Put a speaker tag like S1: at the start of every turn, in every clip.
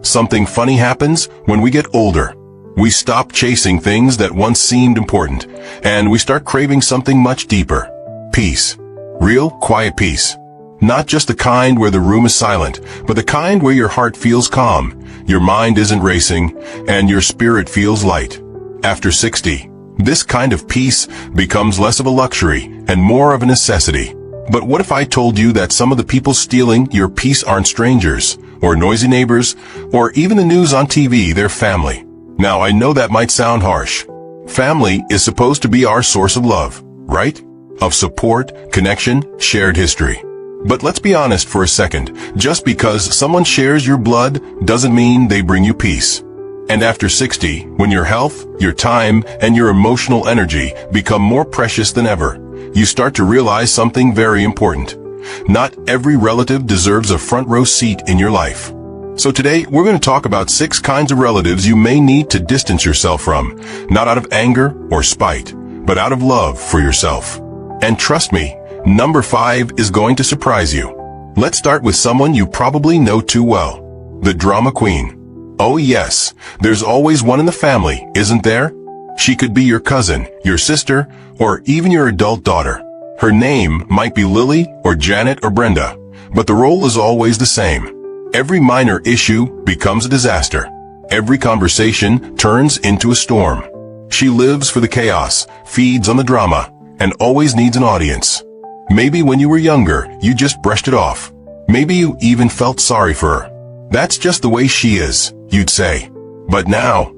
S1: Something funny happens when we get older. We stop chasing things that once seemed important, and we start craving something much deeper. Peace. Real, quiet peace. Not just the kind where the room is silent, but the kind where your heart feels calm, your mind isn't racing, and your spirit feels light. After 60, this kind of peace becomes less of a luxury and more of a necessity. But what if I told you that some of the people stealing your peace aren't strangers, or noisy neighbors, or even the news on TV, they're family? Now, I know that might sound harsh. Family is supposed to be our source of love, right? Of support, connection, shared history. But let's be honest for a second. Just because someone shares your blood doesn't mean they bring you peace. And after 60, when your health, your time, and your emotional energy become more precious than ever, you start to realize something very important. Not every relative deserves a front row seat in your life. So today, we're going to talk about 6 kinds of relatives you may need to distance yourself from, not out of anger or spite, but out of love for yourself. And trust me, number 5 is going to surprise you. Let's start with someone you probably know too well. The drama queen. Oh yes, there's always one in the family, isn't there? She could be your cousin, your sister, or even your adult daughter. Her name might be Lily or Janet or Brenda, but the role is always the same. Every minor issue becomes a disaster. Every conversation turns into a storm. She lives for the chaos, feeds on the drama, and always needs an audience. Maybe when you were younger, you just brushed it off. Maybe you even felt sorry for her. That's just the way she is, you'd say. But now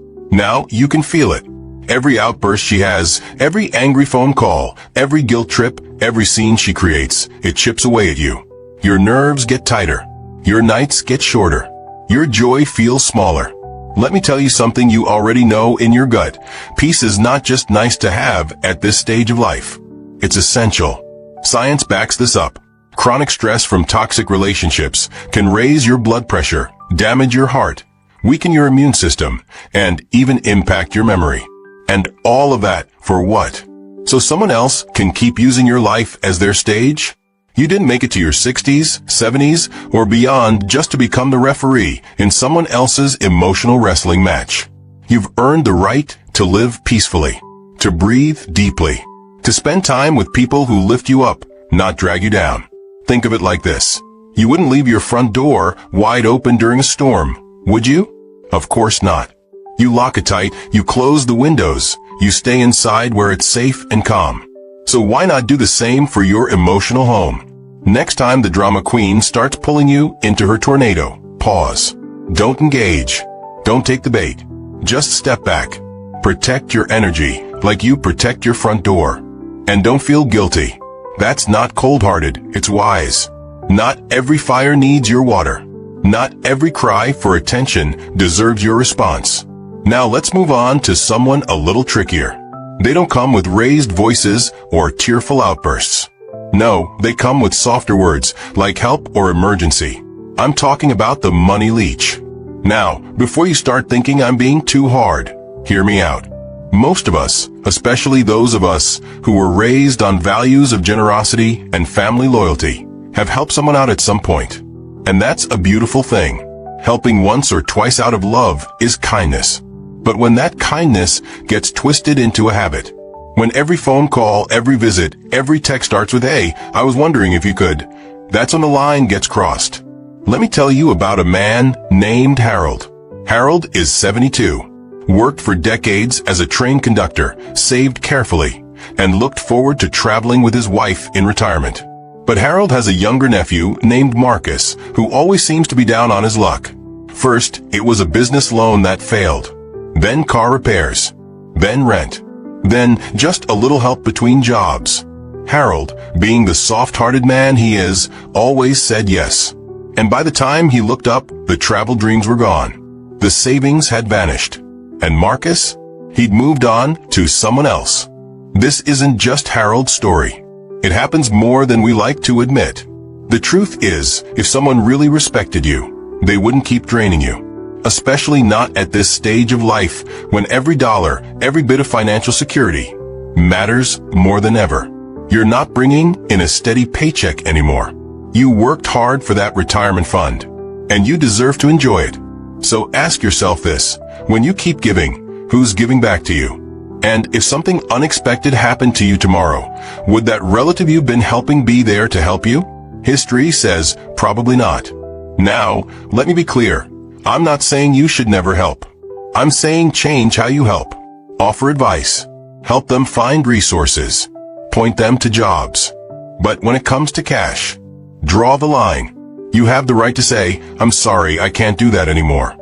S1: you can feel it. Every outburst she has, every angry phone call, every guilt trip, every scene she creates, it chips away at you. Your nerves get tighter. Your nights get shorter. Your joy feels smaller. Let me tell you something you already know in your gut. Peace is not just nice to have at this stage of life. It's essential. Science backs this up. Chronic stress from toxic relationships can raise your blood pressure, damage your heart, weaken your immune system, and even impact your memory. And all of that for what? So someone else can keep using your life as their stage? You didn't make it to your 60s, 70s, or beyond just to become the referee in someone else's emotional wrestling match. You've earned the right to live peacefully, to breathe deeply, to spend time with people who lift you up, not drag you down. Think of it like this. You wouldn't leave your front door wide open during a storm, would you? Of course not. You lock it tight, you close the windows, you stay inside where it's safe and calm. So why not do the same for your emotional home? Next time the drama queen starts pulling you into her tornado, pause. Don't engage. Don't take the bait. Just step back. Protect your energy like you protect your front door. And don't feel guilty. That's not cold-hearted, it's wise. Not every fire needs your water. Not every cry for attention deserves your response. Now let's move on to someone a little trickier. They don't come with raised voices or tearful outbursts. No, they come with softer words like help or emergency. I'm talking about the money leech. Now, before you start thinking I'm being too hard, hear me out. Most of us, especially those of us who were raised on values of generosity and family loyalty, have helped someone out at some point. And that's a beautiful thing. Helping once or twice out of love is kindness. But when that kindness gets twisted into a habit, when every phone call, every visit, every text starts with, "Hey, I was wondering if you could," that's when the line gets crossed. Let me tell you about a man named Harold. Harold is 72. Worked for decades as a train conductor, saved carefully, and looked forward to traveling with his wife in retirement. But Harold has a younger nephew named Marcus, who always seems to be down on his luck. First, it was a business loan that failed. Then car repairs. Then rent. Then just a little help between jobs. Harold, being the soft-hearted man he is, always said yes. And by the time he looked up, the travel dreams were gone. The savings had vanished. And Marcus? He'd moved on to someone else. This isn't just Harold's story. It happens more than we like to admit. The truth is, if someone really respected you, they wouldn't keep draining you. Especially not at this stage of life when every dollar, every bit of financial security matters more than ever. You're not bringing in a steady paycheck anymore. You worked hard for that retirement fund, and you deserve to enjoy it. So ask yourself this: when you keep giving, who's giving back to you? And if something unexpected happened to you tomorrow, would that relative you've been helping be there to help you? History says probably not. Now, let me be clear. I'm not saying you should never help. I'm saying change how you help. Offer advice. Help them find resources. Point them to jobs. But when it comes to cash, draw the line. You have the right to say, "I'm sorry, I can't do that anymore."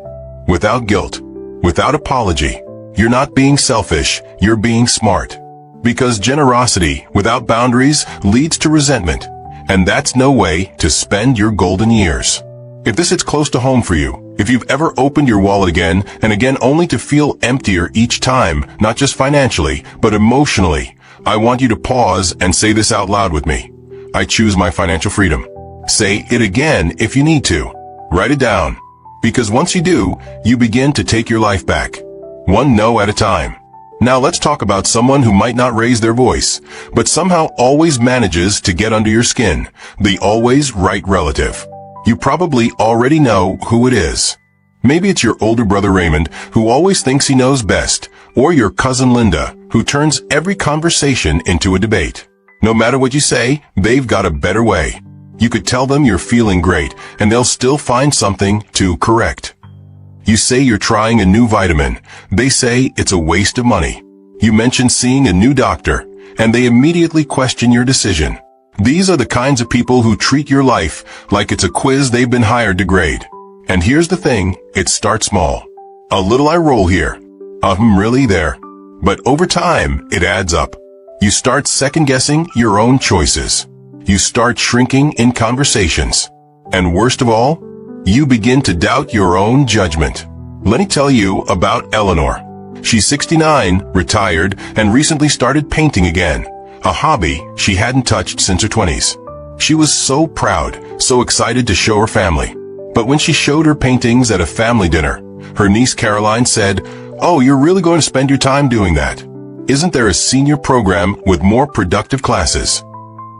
S1: Without guilt, without apology. You're not being selfish, you're being smart. Because generosity without boundaries leads to resentment, and that's no way to spend your golden years. If this hits close to home for you, if you've ever opened your wallet again and again only to feel emptier each time, not just financially, but emotionally, I want you to pause and say this out loud with me. I choose my financial freedom. Say it again if you need to. Write it down. Because once you do, you begin to take your life back. One no at a time. Now let's talk about someone who might not raise their voice, but somehow always manages to get under your skin. The always right relative. You probably already know who it is. Maybe it's your older brother Raymond, who always thinks he knows best, or your cousin Linda, who turns every conversation into a debate. No matter what you say, they've got a better way. You could tell them you're feeling great, and they'll still find something to correct. You say you're trying a new vitamin. They say it's a waste of money. You mention seeing a new doctor, and they immediately question your decision. These are the kinds of people who treat your life like it's a quiz they've been hired to grade. And here's the thing, it starts small. A little eye roll here. Really there. But over time, it adds up. You start second-guessing your own choices. You start shrinking in conversations. And worst of all, you begin to doubt your own judgment. Let me tell you about Eleanor. She's 69, retired, and recently started painting again, a hobby she hadn't touched since her 20s. She was so proud, so excited to show her family. But when she showed her paintings at a family dinner, her niece Caroline said, "Oh, you're really going to spend your time doing that? Isn't there a senior program with more productive classes?"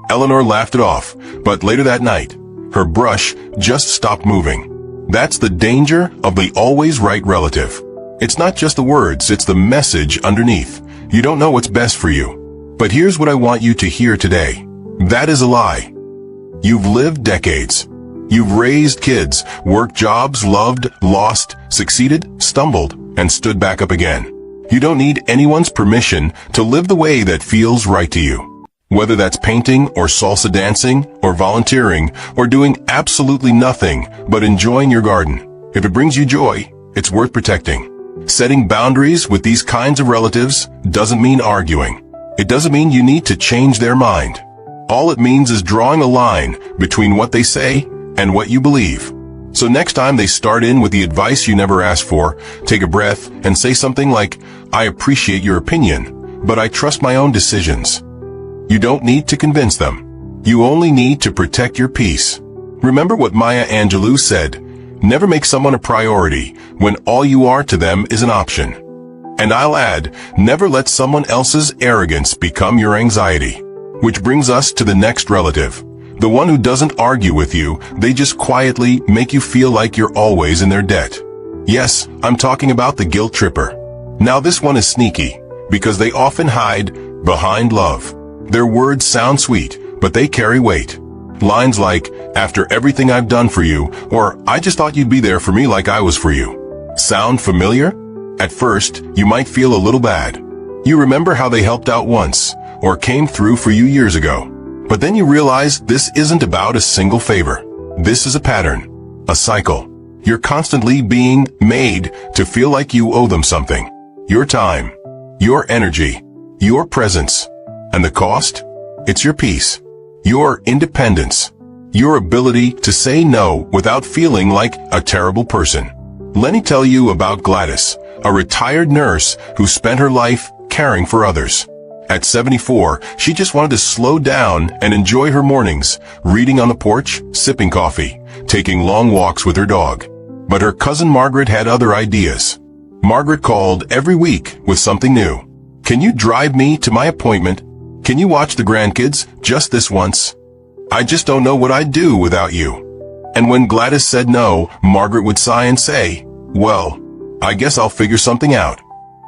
S1: Eleanor laughed it off, but later that night, her brush just stopped moving. That's the danger of the always right relative. It's not just the words, it's the message underneath. You don't know what's best for you. But here's what I want you to hear today. That is a lie. You've lived decades. You've raised kids, worked jobs, loved, lost, succeeded, stumbled, and stood back up again. You don't need anyone's permission to live the way that feels right to you. Whether that's painting or salsa dancing or volunteering or doing absolutely nothing but enjoying your garden. If it brings you joy, it's worth protecting. Setting boundaries with these kinds of relatives doesn't mean arguing. It doesn't mean you need to change their mind. All it means is drawing a line between what they say and what you believe. So next time they start in with the advice you never asked for, take a breath and say something like, "I appreciate your opinion, but I trust my own decisions." You don't need to convince them. You only need to protect your peace. Remember what Maya Angelou said, "Never make someone a priority when all you are to them is an option." And I'll add, never let someone else's arrogance become your anxiety. Which brings us to the next relative. The one who doesn't argue with you, they just quietly make you feel like you're always in their debt. Yes, I'm talking about the guilt tripper. Now this one is sneaky, because they often hide behind love. Their words sound sweet, but they carry weight. Lines like, "After everything I've done for you," or "I just thought you'd be there for me like I was for you." Sound familiar? At first, you might feel a little bad. You remember how they helped out once, or came through for you years ago. But then you realize this isn't about a single favor. This is a pattern, a cycle. You're constantly being made to feel like you owe them something. Your time, your energy, your presence. And the cost? It's your peace, your independence, your ability to say no without feeling like a terrible person. Let me tell you about Gladys, a retired nurse who spent her life caring for others. At 74, she just wanted to slow down and enjoy her mornings, reading on the porch, sipping coffee, taking long walks with her dog. But her cousin Margaret had other ideas. Margaret called every week with something new. "Can you drive me to my appointment? Can you watch the grandkids just this once? I just don't know what I'd do without you." And when Gladys said no, Margaret would sigh and say, well, I guess I'll figure something out.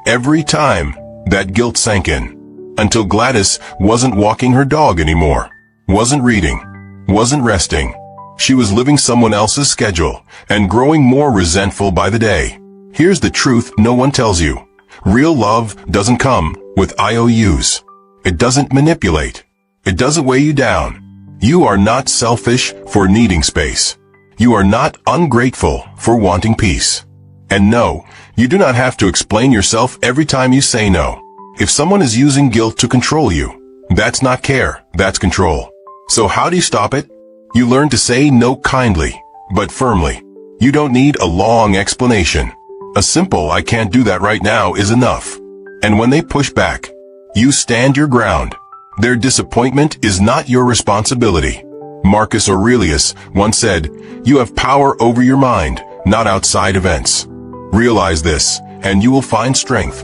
S1: Every time, that guilt sank in. Until Gladys wasn't walking her dog anymore, wasn't reading, wasn't resting. She was living someone else's schedule and growing more resentful by the day. Here's the truth no one tells you. Real love doesn't come with IOUs. It doesn't manipulate. It doesn't weigh you down. You are not selfish for needing space. You are not ungrateful for wanting peace. And no, you do not have to explain yourself every time you say no. If someone is using guilt to control you, that's not care, that's control. So how do you stop it? You learn to say no kindly, but firmly. You don't need a long explanation. A simple "I can't do that right now" is enough. And when they push back, you stand your ground. Their disappointment is not your responsibility. Marcus Aurelius once said, "You have power over your mind, not outside events." Realize this, and you will find strength.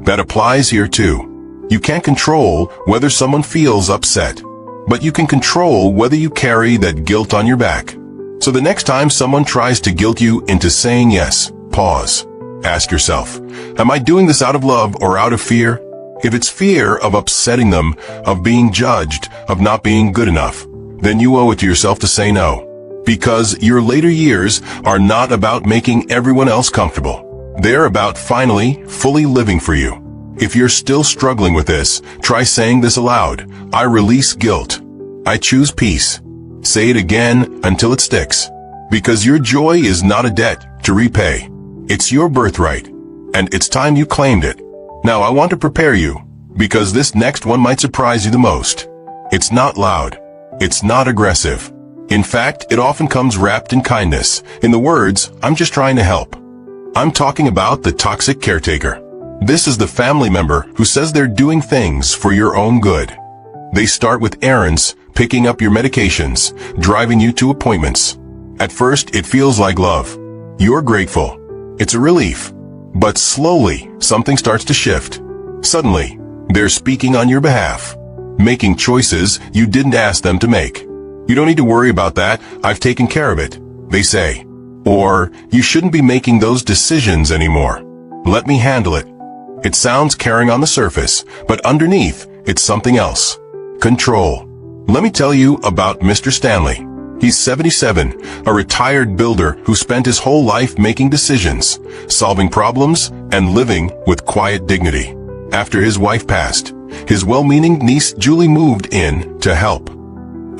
S1: That applies here too. You can't control whether someone feels upset, but you can control whether you carry that guilt on your back. So the next time someone tries to guilt you into saying yes, pause. Ask yourself, am I doing this out of love or out of fear? If it's fear of upsetting them, of being judged, of not being good enough, then you owe it to yourself to say no. Because your later years are not about making everyone else comfortable. They're about finally, fully living for you. If you're still struggling with this, try saying this aloud. I release guilt. I choose peace. Say it again until it sticks. Because your joy is not a debt to repay. It's your birthright, and it's time you claimed it. Now I want to prepare you, because this next one might surprise you the most. It's not loud. It's not aggressive. In fact, it often comes wrapped in kindness, in the words, "I'm just trying to help." I'm talking about the toxic caretaker. This is the family member who says they're doing things for your own good. They start with errands, picking up your medications, driving you to appointments. At first, it feels like love. You're grateful. It's a relief. But slowly, something starts to shift. Suddenly, they're speaking on your behalf, making choices you didn't ask them to make. "You don't need to worry about that, I've taken care of it," they say. Or, "You shouldn't be making those decisions anymore. Let me handle it." It sounds caring on the surface, but underneath, it's something else. Control. Let me tell you about Mr. Stanley. He's 77, a retired builder who spent his whole life making decisions, solving problems, and living with quiet dignity. After his wife passed, his well-meaning niece Julie moved in to help.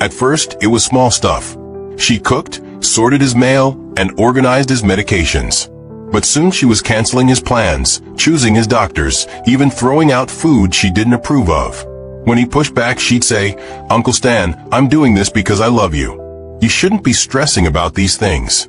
S1: At first, it was small stuff. She cooked, sorted his mail, and organized his medications. But soon she was canceling his plans, choosing his doctors, even throwing out food she didn't approve of. When he pushed back, she'd say, "Uncle Stan, I'm doing this because I love you. You shouldn't be stressing about these things."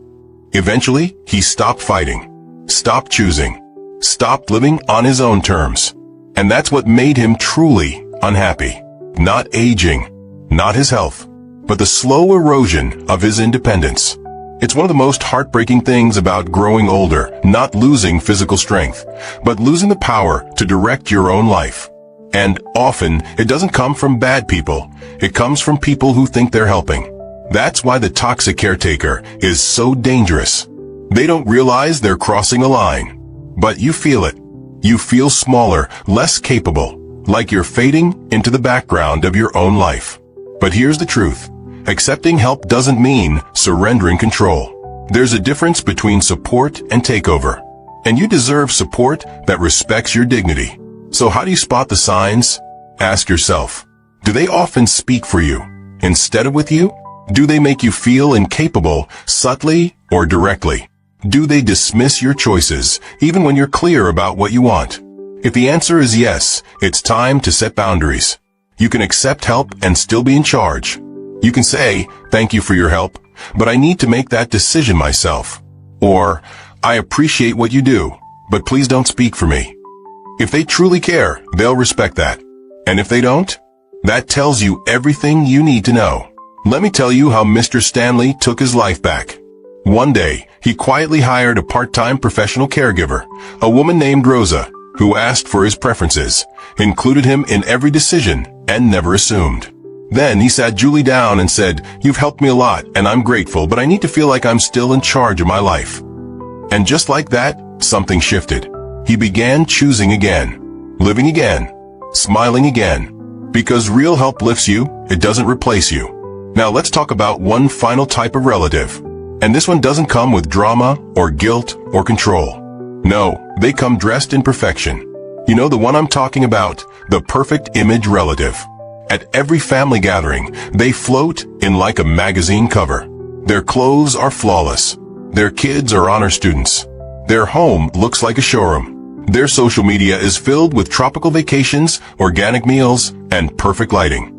S1: Eventually, he stopped fighting, stopped choosing, stopped living on his own terms. And that's what made him truly unhappy. Not aging, not his health, but the slow erosion of his independence. It's one of the most heartbreaking things about growing older, not losing physical strength, but losing the power to direct your own life. And often, it doesn't come from bad people. It comes from people who think they're helping. That's why the toxic caretaker is so dangerous. They don't realize they're crossing a line. But you feel it. You feel smaller, less capable, like you're fading into the background of your own life. But here's the truth. Accepting help doesn't mean surrendering control. There's a difference between support and takeover. And you deserve support that respects your dignity. So how do you spot the signs? Ask yourself, do they often speak for you instead of with you? Do they make you feel incapable, subtly or directly? Do they dismiss your choices, even when you're clear about what you want? If the answer is yes, it's time to set boundaries. You can accept help and still be in charge. You can say, "Thank you for your help, but I need to make that decision myself." Or, "I appreciate what you do, but please don't speak for me." If they truly care, they'll respect that. And if they don't, that tells you everything you need to know. Let me tell you how Mr. Stanley took his life back. One day, he quietly hired a part-time professional caregiver, a woman named Rosa, who asked for his preferences, included him in every decision, and never assumed. Then he sat Julie down and said, "You've helped me a lot, and I'm grateful, but I need to feel like I'm still in charge of my life." And just like that, something shifted. He began choosing again, living again, smiling again. Because real help lifts you, it doesn't replace you. Now let's talk about one final type of relative. And this one doesn't come with drama or guilt or control. No, they come dressed in perfection. You know the one I'm talking about, the perfect image relative. At every family gathering, they float in like a magazine cover. Their clothes are flawless. Their kids are honor students. Their home looks like a showroom. Their social media is filled with tropical vacations, organic meals, and perfect lighting.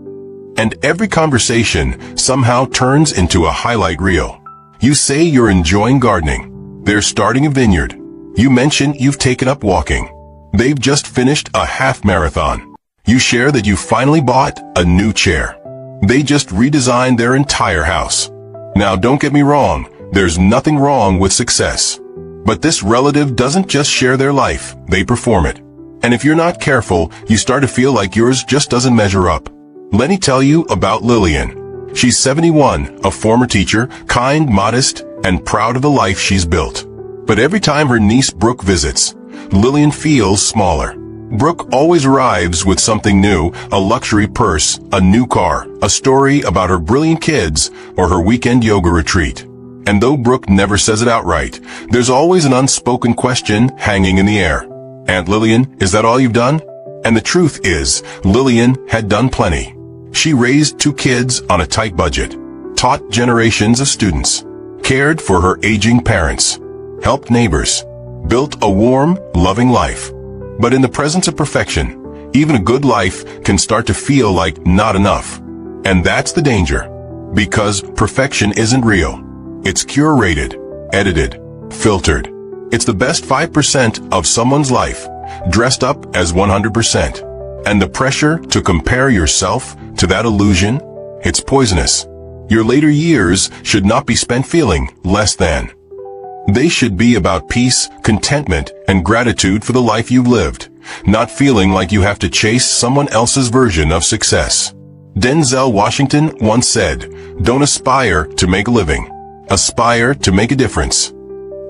S1: And every conversation somehow turns into a highlight reel. You say you're enjoying gardening. They're starting a vineyard. You mention you've taken up walking. They've just finished a half marathon. You share that you finally bought a new chair. They just redesigned their entire house. Now don't get me wrong, there's nothing wrong with success. But this relative doesn't just share their life, they perform it. And if you're not careful, you start to feel like yours just doesn't measure up. Let me tell you about Lillian. She's 71, a former teacher, kind, modest, and proud of the life she's built. But every time her niece Brooke visits, Lillian feels smaller. Brooke always arrives with something new, a luxury purse, a new car, a story about her brilliant kids, or her weekend yoga retreat. And though Brooke never says it outright, there's always an unspoken question hanging in the air. Aunt Lillian, is that all you've done? And the truth is, Lillian had done plenty. She raised 2 kids on a tight budget, taught generations of students, cared for her aging parents, helped neighbors, built a warm, loving life. But in the presence of perfection, even a good life can start to feel like not enough. And that's the danger. Because perfection isn't real. It's curated, edited, filtered. It's the best 5% of someone's life, dressed up as 100%. And the pressure to compare yourself to that illusion, it's poisonous. Your later years should not be spent feeling less than. They should be about peace, contentment, and gratitude for the life you've lived, not feeling like you have to chase someone else's version of success. Denzel Washington once said, "Don't aspire to make a living. Aspire to make a difference."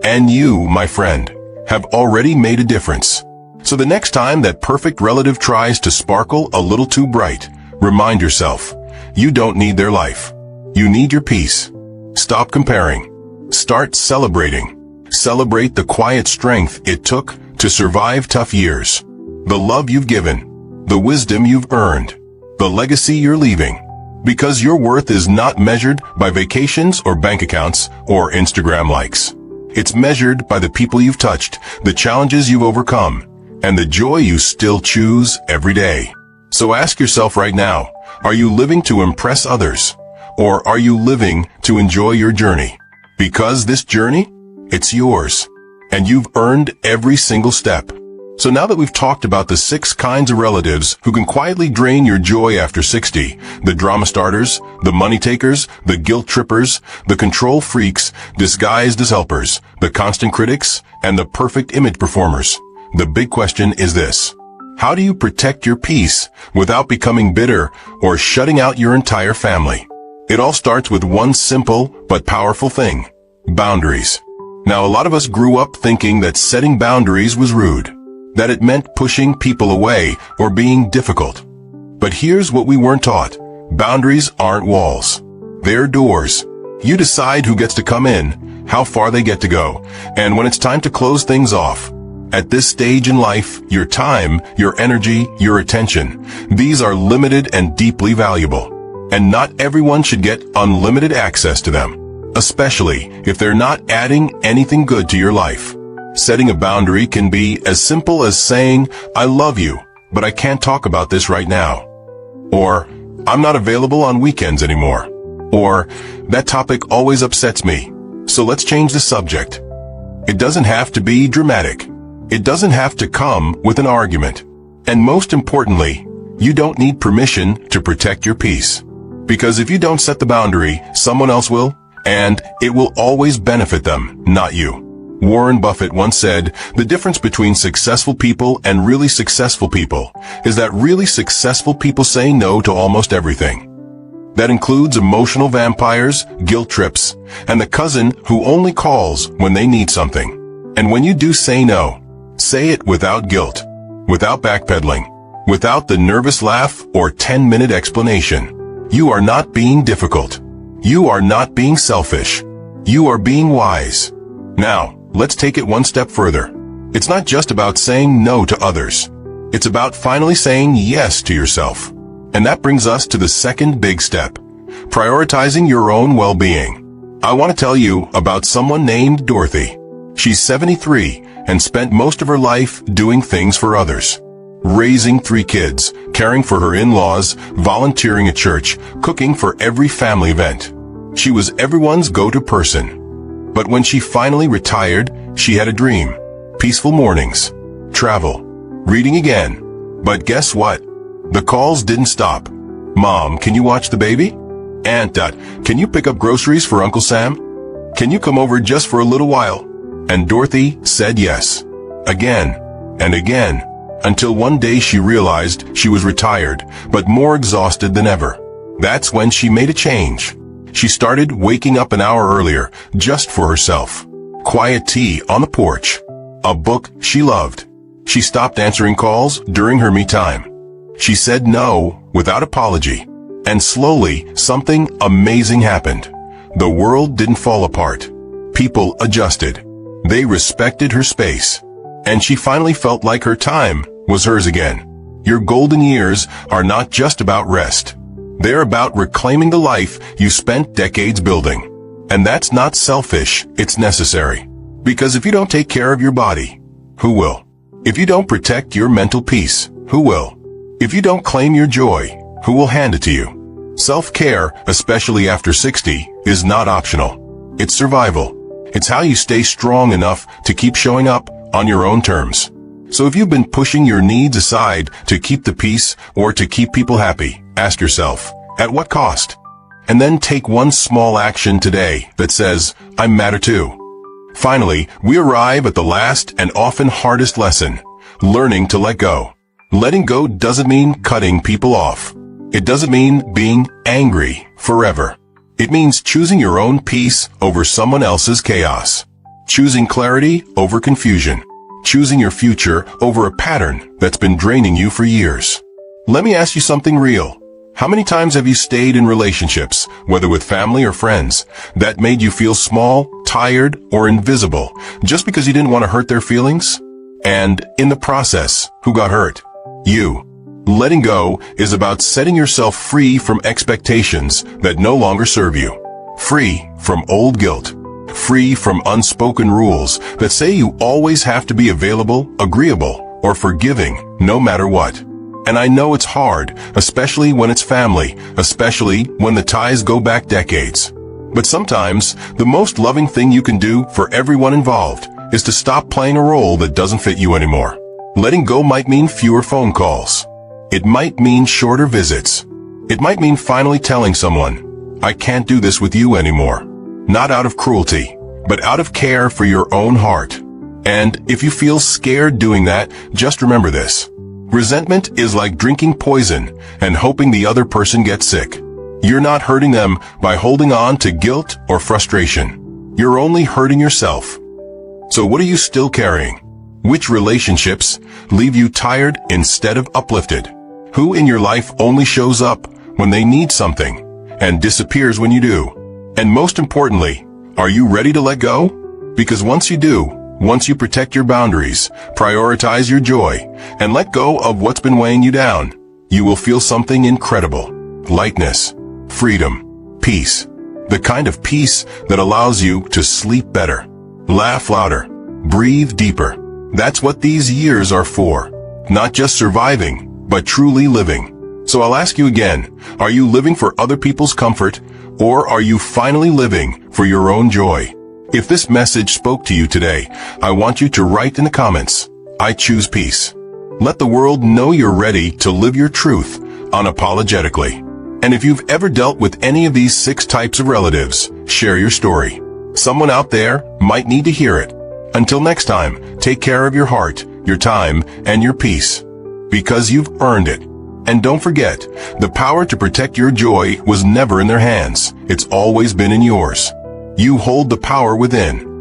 S1: And you, my friend, have already made a difference. So the next time that perfect relative tries to sparkle a little too bright, remind yourself, you don't need their life. You need your peace. Stop comparing. Start celebrating. Celebrate the quiet strength it took to survive tough years. The love you've given. The wisdom you've earned. The legacy you're leaving. Because your worth is not measured by vacations or bank accounts or Instagram likes. It's measured by the people you've touched, the challenges you've overcome, and the joy you still choose every day. So ask yourself right now, are you living to impress others? Or are you living to enjoy your journey? Because this journey, it's yours, and you've earned every single step. So now that we've talked about the 6 kinds of relatives who can quietly drain your joy after 60, the drama starters, the money takers, the guilt trippers, the control freaks disguised as helpers, the constant critics, and the perfect image performers, the big question is this: how do you protect your peace without becoming bitter or shutting out your entire family? It all starts with one simple but powerful thing: boundaries. Now, a lot of us grew up thinking that setting boundaries was rude, that it meant pushing people away or being difficult. But here's what we weren't taught. Boundaries aren't walls. They're doors. You decide who gets to come in, how far they get to go, and when it's time to close things off. At this stage in life, your time, your energy, your attention, these are limited and deeply valuable. And not everyone should get unlimited access to them, especially if they're not adding anything good to your life. Setting a boundary can be as simple as saying, "I love you, but I can't talk about this right now." Or, "I'm not available on weekends anymore." Or, "That topic always upsets me, so let's change the subject." It doesn't have to be dramatic. It doesn't have to come with an argument. And most importantly, you don't need permission to protect your peace. Because if you don't set the boundary, someone else will, and it will always benefit them, not you. Warren Buffett once said, "The difference between successful people and really successful people is that really successful people say no to almost everything." That includes emotional vampires, guilt trips, and the cousin who only calls when they need something. And when you do say no, say it without guilt, without backpedaling, without the nervous laugh or 10-minute explanation. You are not being difficult. You are not being selfish. You are being wise. Now, let's take it one step further. It's not just about saying no to others. It's about finally saying yes to yourself. And that brings us to the second big step, prioritizing your own well-being. I want to tell you about someone named Dorothy. She's 73 and spent most of her life doing things for others. Raising 3 kids, caring for her in-laws, volunteering at church, cooking for every family event. She was everyone's go-to person. But when she finally retired, she had a dream. Peaceful mornings, travel, reading again. But guess what? The calls didn't stop. Mom, can you watch the baby? Aunt, can you pick up groceries for Uncle Sam? Can you come over just for a little while? And Dorothy said yes. Again and again. Until one day she realized she was retired, but more exhausted than ever. That's when she made a change. She started waking up an hour earlier, just for herself. Quiet tea on the porch. A book she loved. She stopped answering calls during her me time. She said no without apology. And slowly, something amazing happened. The world didn't fall apart. People adjusted. They respected her space. And she finally felt like her time was hers again. Your golden years are not just about rest. They're about reclaiming the life you spent decades building. And that's not selfish, it's necessary. Because if you don't take care of your body, who will? If you don't protect your mental peace, who will? If you don't claim your joy, who will hand it to you? Self-care, especially after 60, is not optional. It's survival. It's how you stay strong enough to keep showing up on your own terms. So if you've been pushing your needs aside to keep the peace or to keep people happy, ask yourself, at what cost? And then take one small action today that says, I matter too. Finally, we arrive at the last and often hardest lesson, learning to let go. Letting go doesn't mean cutting people off. It doesn't mean being angry forever. It means choosing your own peace over someone else's chaos. Choosing clarity over confusion. Choosing your future over a pattern that's been draining you for years. Let me ask you something real. How many times have you stayed in relationships, whether with family or friends, that made you feel small, tired, or invisible, just because you didn't want to hurt their feelings? And in the process, who got hurt? You. Letting go is about setting yourself free from expectations that no longer serve you. Free from old guilt. Free from unspoken rules that say you always have to be available, agreeable, or forgiving, no matter what. And I know it's hard, especially when it's family, especially when the ties go back decades. But sometimes, the most loving thing you can do for everyone involved is to stop playing a role that doesn't fit you anymore. Letting go might mean fewer phone calls. It might mean shorter visits. It might mean finally telling someone, I can't do this with you anymore. Not out of cruelty, but out of care for your own heart. And if you feel scared doing that, just remember this. Resentment is like drinking poison and hoping the other person gets sick. You're not hurting them by holding on to guilt or frustration. You're only hurting yourself. So what are you still carrying? Which relationships leave you tired instead of uplifted? Who in your life only shows up when they need something and disappears when you do? And most importantly, are you ready to let go? Because once you do, once you protect your boundaries, prioritize your joy, and let go of what's been weighing you down, you will feel something incredible. Lightness, freedom, peace. The kind of peace that allows you to sleep better, laugh louder, breathe deeper. That's what these years are for. Not just surviving, but truly living. So I'll ask you again, are you living for other people's comfort, or are you finally living for your own joy? If this message spoke to you today, I want you to write in the comments, I choose peace. Let the world know you're ready to live your truth unapologetically. And if you've ever dealt with any of these 6 types of relatives, share your story. Someone out there might need to hear it. Until next time, take care of your heart, your time, and your peace. Because you've earned it. And don't forget, the power to protect your joy was never in their hands. It's always been in yours. You hold the power within.